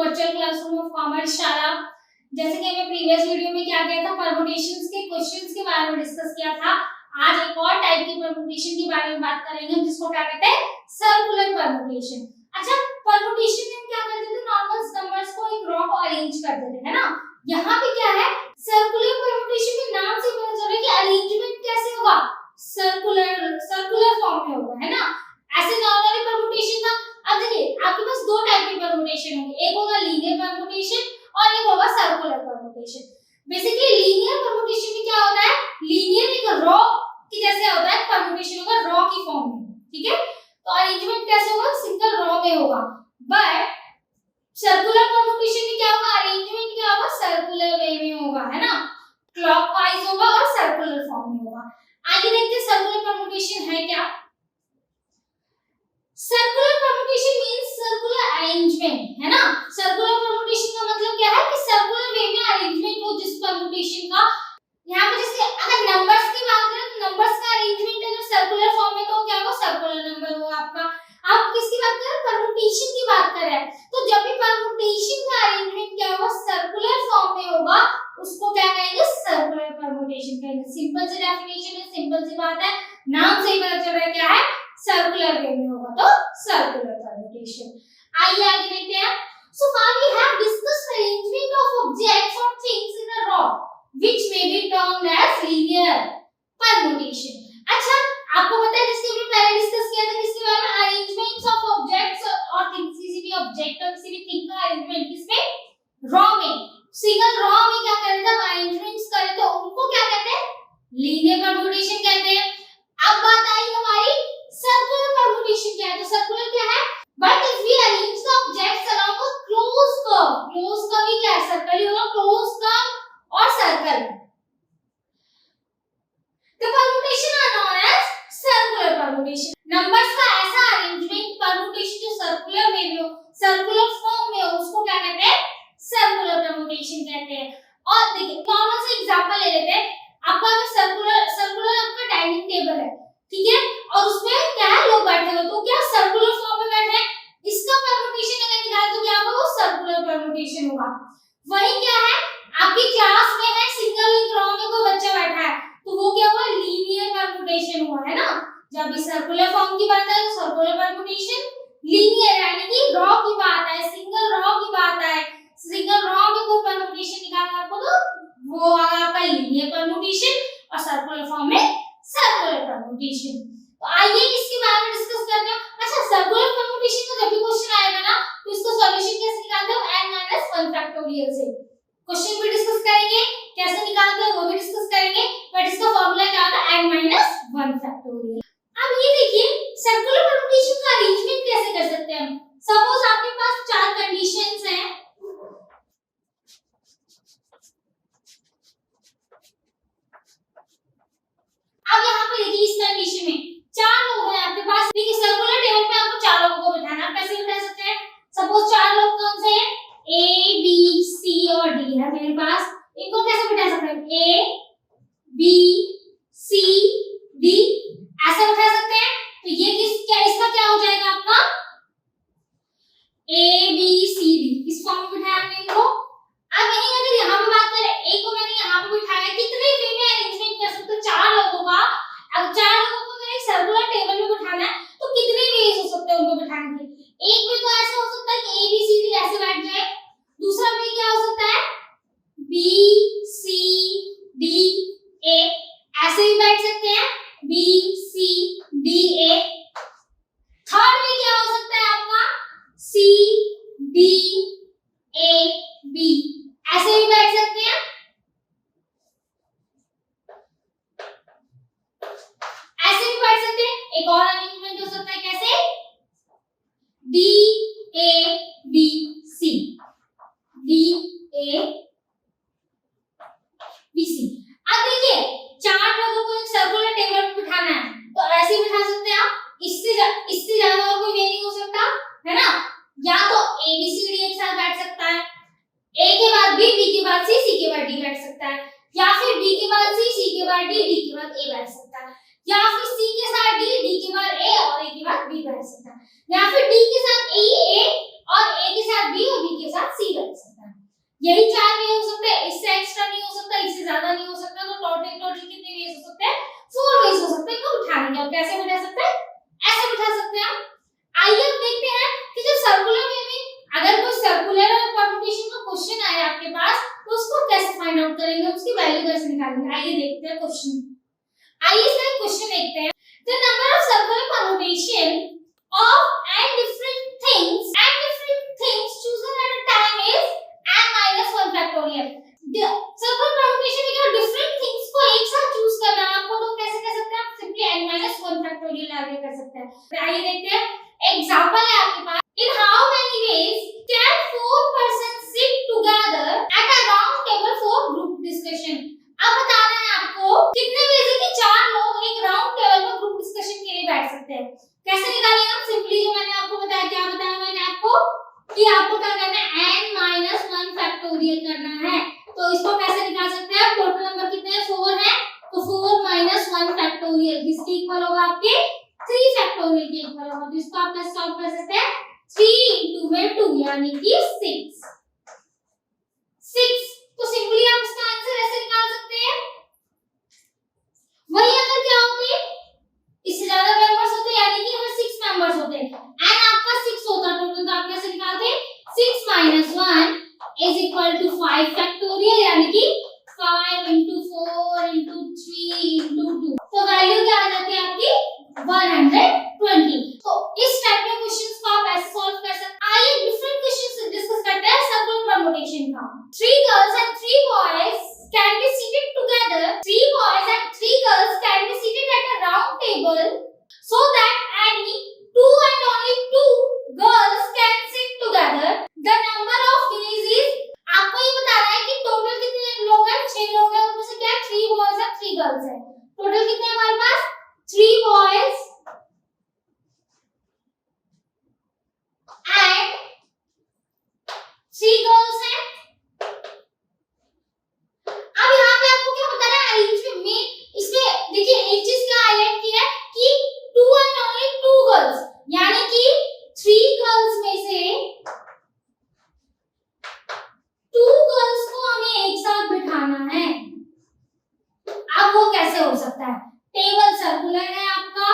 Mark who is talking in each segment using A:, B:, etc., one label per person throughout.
A: Virtual classroom of commerce शाला। जैसे कि हमने प्रीवियस वीडियो में क्या किया था, परमुटेशंस के क्वेश्चंस के बारे में डिस्कस किया था। आज एक और टाइप की परमुटेशन के बारे में बात करेंगे जिसको क्या कहते हैं, सर्कुलर परमुटेशन। अच्छा, परमुटेशन में हम क्या करते थे, नॉर्मल नंबर्स को एक रो को अरेंज कर देते हैं ना। यहाँ पे क्या है, सर्कुलर परमुटेशन के नाम से पता चल रहा है कि अरेंजमेंट कैसे होगा, सर्कुलर फॉर्म में होगा, है ना। ऐसे नॉर्मली परमुटेशन था। अब देखिए आपके पास दो टाइप के परमुटेशन होंगे, एक होगा लीनियर परमुटेशन और एक होगा circular permutation. Basically linear permutation में क्या होता है, लीनियर एक रो की जैसे होता है, परमुटेशन होगा रो की फॉर्म में, ठीक है। तो अरेंजमेंट कैसे होगा, सिंगल रो में होगा। बट सर्कुलर परमुटेशन में क्या होगा, अरेंजमेंट क्या होगा, सर्कुलर वे में होगा, है ना, क्लॉकवाइज होगा और सर्कुलर फॉर्म में होगा। आइए देखते हैं सर्कुलर परमुटेशन है क्या। Circular permutation means circular arrangement, है ना। सर्कुलर परमुटेशन का मतलब क्या है कि सर्कुलर वे में अरेंजमेंट हो जिस परमुटेशन का। यहाँ पे जैसे अगर नंबर्स की बात करें तो नंबर्स का अरेंजमेंट अगर सर्कुलर फॉर्म में तो क्या होगा, सर्कुलर नंबर होगा आपका। आप किसकी बात कर रहे हैं, परमुटेशन की बात कर रहे हैं। तो जब भी परमुटेशन का अरेंजमेंट क्या होगा, सर्कुलर फॉर्म में होगा, उसको क्या कहेंगे, सर्कुलर परमुटेशन कहेंगे। सिंपल सी डेफिनेशन है, सिंपल सी बात है, नाम से ही पता चल रहा है क्या है, सर्कुलर वे में होगा तो सर्कुलर परमुटेशन। आइए आगे देखते हैं। So far we have discussed arrangement of objects or things in a row which may be termed as linear permutation. अच्छा, आपको पता है जिसके हमने पहले डिस्कस किया था किसके बारे में, अरेंजमेंट्स ऑफ ऑब्जेक्ट्स और थिंग्स, किसी भी ऑब्जेक्ट और किसी भी थिंग का अरेंजमेंट किसमें, रॉ में। सिंगल रॉ में क्या करते हैं, अरेंजमेंट्स करें तो उनको क्या कहते हैं, लीनियर परमुटेशन कहते हैं। अब बात आई हमारी सर्कुलर परमुटेशन क्या है। तो सर्कुलर क्या है, but if we arrange the objects along a close curve, close curve ही क्या है, सर्कल ही होगा, क्लोज कर्व और circle, the permutation are known as circular permutation. Numbers का ऐसा अरेंजमेंट परमुटेशन जो सर्कुलर वे में हो, सर्कुलर फॉर्म में हो, उसको क्या कहते हैं, सर्कुलर परमुटेशन कहते हैं। और देखिए नॉर्मल से एग्जांपल ले लेते हैं। आपका सर्कुलर आपका डाइनिंग टेबल है, ठीक है, और उसमें क्या है, लोग बैठे हुए, तो क्या सर्कुलर फॉर्म में बैठे हैं, इसका परमुटेशन अगर निकाले तो क्या होगा, वो सर्कुलर परमुटेशन होगा। वही क्या है, आपकी क्लास में है, सिंगल एक रो में कोई बच्चा बैठा है, तो वो क्या हुआ, लीनियर परमुटेशन हुआ, है ना। जब भी सर्कुलर फॉर्म की बात है तो सर्कुलर परमुटेशन, लीनियर यानी कि रो की बात है, सिंगल रो की बात है, सिंगल रो में कोई परमुटेशन निकालना आपको तो वो आपका लीनियर परमुटेशन, और सर्कुलर फॉर्म में सर्कुलर परमुटेशन। तो आइए इसके बारे में डिस्कस करते हैं। अच्छा, सर्कुलर परमुटेशन का जब भी क्वेश्चन आएगा ना तो इसका सॉल्यूशन कैसे निकालते हैं, n - 1 फैक्टोरियल से। क्वेश्चन भी डिस्कस करेंगे, कैसे निकालते हैं वो भी डिस्कस करेंगे, बट इसका फार्मूला क्या होता है, n - 1 फैक्टोरियल। अब ये देखिए सर्कुलर परमुटेशन का अरेंजमेंट कैसे कर सकते हैं हम। सपोज आपके पास चार कंडीशंस हैं, अब यहाँ पे देखिए इस कंडीशन में चार लोग हैं आपके पास, देखिए सर्कुलर टेबल पे आपको चार लोगों को बिठाना है। कैसे बिठा सकते हैं, सपोज चार लोग कौन से हैं, ए बी सी और डी है मेरे पास, इनको कैसे बिठा सकते हैं, ए बी सी डी ऐसे बिठा सकते हैं। तो ये इसका क्या हो जाएगा आपका, ए बी सी डी, इस फॉर्म में बिठाया हमने इनको। अब यही अगर यहाँ पे बात करें, ए को मैंने यहाँ पे बिठाया, कितने वे में अरेंजमेंट कर सकते हैं, चार लोगों का। अब चार लोगों को अगर एक सर्कुलर टेबल में बिठाना है तो कितने वेज हो सकते हैं उनको बिठाने के। एक वे तो ऐसा हो सकता है कि ए बी सी डी ऐसे बैठ जाए, दूसरा वे क्या हो सकता है, बी सी डी ए ऐसे भी बैठ सकते हैं, B C D A. Third way क्या हो सकता है आपका, सी डी ए बी ऐसे भी बैठ सकते हैं, ऐसे भी बैठ सकते हैं। एक और अरेंजमेंट हो सकता है, कैसे, D A B C, D A B C. अब देखिए चार लोगों को एक सर्कुलर टेबल पर बिठाना है तो ऐसे ही बिठा सकते हैं आप, इससे ज्यादा और कोई वे नहीं हो सकता, है ना। या तो ए बी सी डी एक साथ बैठ सकता है, ए के बाद बी, बी के बाद सी, सी के बाद डी बैठ सकता है, या फिर बी के बाद सी, सी के बाद डी, डी के बाद ए बैठ सकता है, या फिर सी के साथ डी, डी के बाद ए और ए के बाद बी बैठ सकता है, या फिर डी के साथ ए और ए के साथ बी और बी के साथ यही 4 वे हो सकते हैं, इससे एक्स्ट्रा नहीं हो सकता, इससे ज्यादा नहीं हो सकता, तो टोटल कितने वेज हो सकते हैं? 4 वेज हो सकते हैं इनको बिठाने के। और कैसे बिठा सकते हैं? ऐसे बिठा सकते हैं। आइए अब देखते हैं कि जब सर्कुलर वे में अगर कोई सर्कुलर परम्यूटेशन का क्वेश्चन आए आपके पास तो उसको कैसे फाइंड आउट करेंगे, उसकी वैल्यू कैसे निकालेंगे। आइए देखते हैं क्वेश्चन। आइए इसका क्वेश्चन देखते हैं। The number of circular permutation of and different things chosen at a time is n minus 1 factorial. Circular permutation में क्या different things को एक साथ चूज करना है आपको, तो कैसे कर सकते हैं आप? सिंपली n minus 1 factorial आगे कर सकते हैं। आइए देखते हैं एग्जांपल है आपके पास। In how many ways can 4 persons sit together at a round table for group discussion? अब बताना है आपको कितने वेज है कि 4 लोग एक राउंड टेबल पर ग्रुप डिस्कशन के लिए बैठ सकते हैं। कैसे निकालेंगे हम? सिंपली जो मैंने आपको बताया, क्या बताया मैंने आपको कि आपको क्या करना है? n 1 फैक्टोरियल करना है। तो इसको कैसे निकाल सकते हैं? टोटल नंबर कितने हैं? 4 है, तो 4 1 फैक्टोरियल किसके इक्वल होगा? आपके 3 फैक्टोरियल के इक्वल होगा। तो इसको आप कैसे सॉल्व कर सकते हैं? 3 में 2 यानी कि 6। तो सिंपली आप इसका आंसर ऐसे निकाल सकते हैं। वही अगर क्या होते, इससे ज्यादा मेंबर्स होते यानी कि हमें 6 मेंबर्स होते एंड आपका 6 होता टोटल, तो आप कैसे निकालते? 6 - 1 = 5 फैक्टोरियल यानी कि 5 * 4 * 3 * 2। तो वैल्यू क्या आ जाती है आपकी? 120। तो इस टाइप के क्वेश्चंस को आप ऐसे सॉल्व कर सकते हैं। आइए डिफरेंट क्वेश्चंस डिस्कस करते हैं सर्कुलर परम्यूटेशन का। 3 girls and 3 boys can be seated together. 3 boys and 3 girls can be seated at a round table so that any 2 and only 2 girls can sit together. The number of ways is, आपको ये बताना है कि total कितने लोग हैं? 6 लोग हैं, उनमें से क्या 3 boys और 3 girls हैं। टोटल कितने हमारे पास? 3 boys and 3 girls हैं। अब यहाँ पे आपको क्या बताना है? अरेंजमेंट में इसमें देखिए एक चीज क्या हाईलाइट की है कि 2 and only 2 girls, यानी कि 3 गर्ल्स में से 2 गर्ल्स को हमें एक साथ बिठाना है। अब वो कैसे हो सकता है? टेबल सर्कुलर है आपका,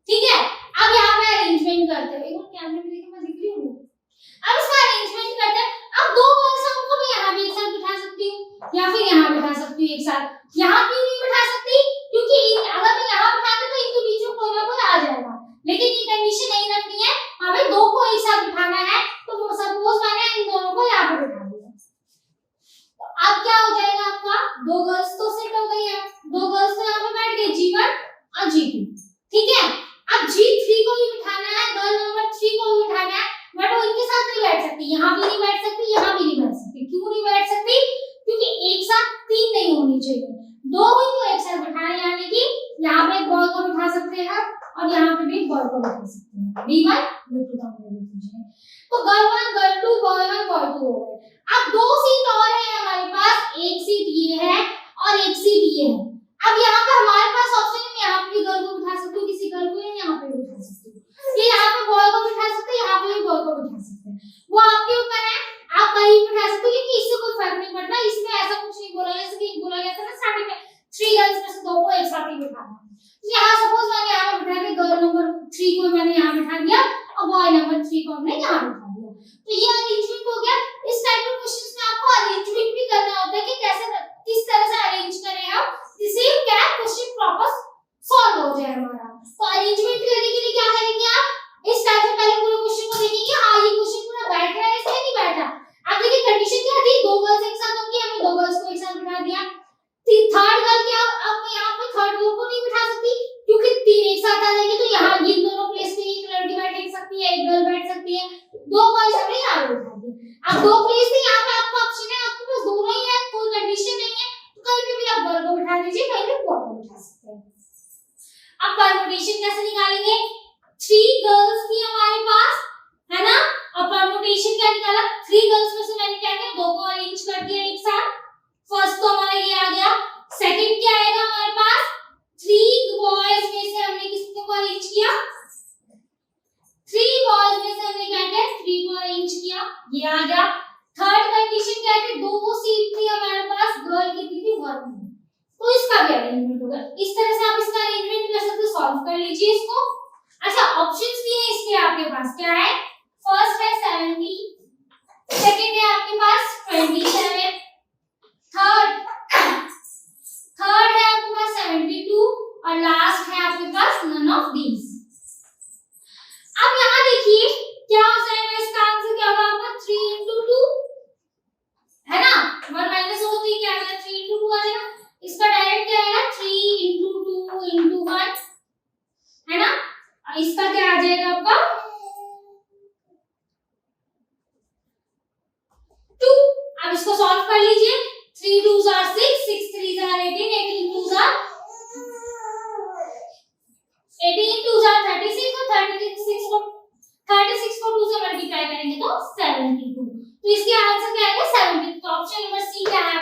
A: ठीक है। अब यहाँ पे अरेंजमेंट करते हैं, कैमरे में देखिए मैं दिख रही हूँ। अब इसका अरेंजमेंट करते हैं। अब 2 गर्ल्स हमको भी यहाँ भी एक साथ बिठा सकती हूँ या फिर यहाँ बिठा सकती हूँ एक साथ। यहाँ क्यों नहीं बिठा सकती? क्योंकि अगर मैं यहाँ बिठाती तो इनके बीच में कोई ना कोई आ जाएगा, लेकिन ये कंडीशन नहीं रखनी है, हमें 2 को एक साथ बिठाना है। तो सपोज मैंने इन दोनों को यहाँ पे बिठा दिया, तो अब क्या हो जाएगा आपका? 2 गर्ल्स तो सेट हो गई है, 2 गर्ल्स तो यहाँ पे बैठ गई, G1 और G2, ठीक है। अब G3 को भी बिठाना है, गर्ल नंबर 3 को भी बिठाना है, बट वो इनके साथ नहीं बैठ सकती, यहाँ भी नहीं बैठ सकती, यहाँ भी नहीं बैठ सकती। क्यों नहीं बैठ सकती? क्योंकि एक साथ 3 नहीं होनी चाहिए, 2 ही को एक साथ बिठाना है, यानी कि यहाँ पे एक बॉय को बिठा सकते हैं और यहाँ पे भी एक बॉय को बिठा सकते हैं। B1 B2 का मतलब लीजिए। तो गर्ल 1 गर्ल 2 बॉय 1 बॉय 2 हो गए। अब 2 सीट और है हमारे पास, एक सीट ये है और एक सीट ये है। अब यहाँ पे हमारे पास ऑप्शन है, यहाँ पे भी गर्ल को बिठा सकती हूँ, किसी गर्ल को, यहाँ पे भी बिठा सकती हूँ, ये यहाँ पे बॉय को बिठा सकते हैं, यहाँ पे भी बॉय को बिठा सकते हैं। वो आपके ऊपर है, आप कहीं बिठा सकते हो, क्योंकि इससे कोई फर्क नहीं पड़ता। इसमें ऐसा कुछ नहीं बोला, जैसे कि बोला गया था ना स्टार्टिंग में 3 गर्ल्स में से 2 को एक साथ ही बिठाना। यहाँ सपोज मैंने यहाँ बिठा दिया, गर्ल नंबर 3 को मैंने यहाँ बिठा दिया और बॉय नंबर 3 को हमने यहाँ बिठा दिया, तो ये अरेंजमेंट हो गया। इस टाइप के क्वेश्चंस में आपको अरेंजमेंट भी करना होता है कि कैसे किस तरह से अरेंज करें हम, जिससे क्या क्वेश्चन प्रॉपर सॉल्व हो जाए हमारा। तो अरेंजमेंट करने के लिए क्या करेंगे आप? इस टाइप से पहले पूरे क्वेश्चन को देखेंगे, हाँ ये क्वेश्चन पूरा बैठ रहा है इसमें नहीं बैठा। अब देखिए कंडीशन क्या थी, 2 गर्ल्स एक साथ होंगी, हमने 2 गर्ल्स को एक साथ बिठा दिया। थर्ड गर्ल क्या, अब मैं यहाँ पे थर्ड गर्ल को नहीं बिठा सकती क्योंकि 3 एक साथ आ जाएंगे, तो यहाँ ये दोनों प्लेस पे एक लड़की बैठ सकती है, एक गर्ल बैठ सकती है, 2 बॉयज हमने यहाँ पे बिठा दिए। अब 2 प्लेस पे यहाँ पे आपका ऑप्शन है, आपके पास दोनों ही है, कोई कंडीशन नहीं है, तो कहीं पे भी आप गर्ल को बिठा दीजिए, कहीं पे बॉय को बिठा सकते हैं। अब परम्यूटेशन कैसे निकालेंगे? 3 गर्ल्स थी हमारे पास, है ना, और परम्यूटेशन क्या निकाला? 3 गर्ल्स में से मैंने क्या किया, 2 को अरेंज कर दिया एक साथ। फर्स्ट तो हमारा ये आ गया। सेकंड क्या आएगा हमारे पास? 3 बॉयज में से हमने किसको अरेंज किया? 3 बॉयज में से हमने क्या किया? 3 को अरेंज किया, ये आ गया। पास क्या है, फर्स्ट है 70, सेकंड है आपके पास 27, थर्ड है आपके पास 72 और लास्ट है आपके पास नन ऑफ दीज। अब यहाँ देखिए क्या हो जाएगा, इसका आंसर क्या होगा आपका 3 into 2 है ना, 1 माइनस हो तो क्या आ जाएगा 3 into 2 आ जाएगा। इसका डायरेक्ट क्या आएगा 3 into 2 into 1 है ना, इसका क्या आ जाएगा आपका 2। अब इसको सॉल्व कर लीजिए, 3 2s are 6, 6 3s are 18, 18 2s are 36 और 36 को 2 से मल्टीप्लाई करेंगे तो 72। तो इसके आंसर क्या आएगा 70। तो ऑप्शन नंबर सी क्या है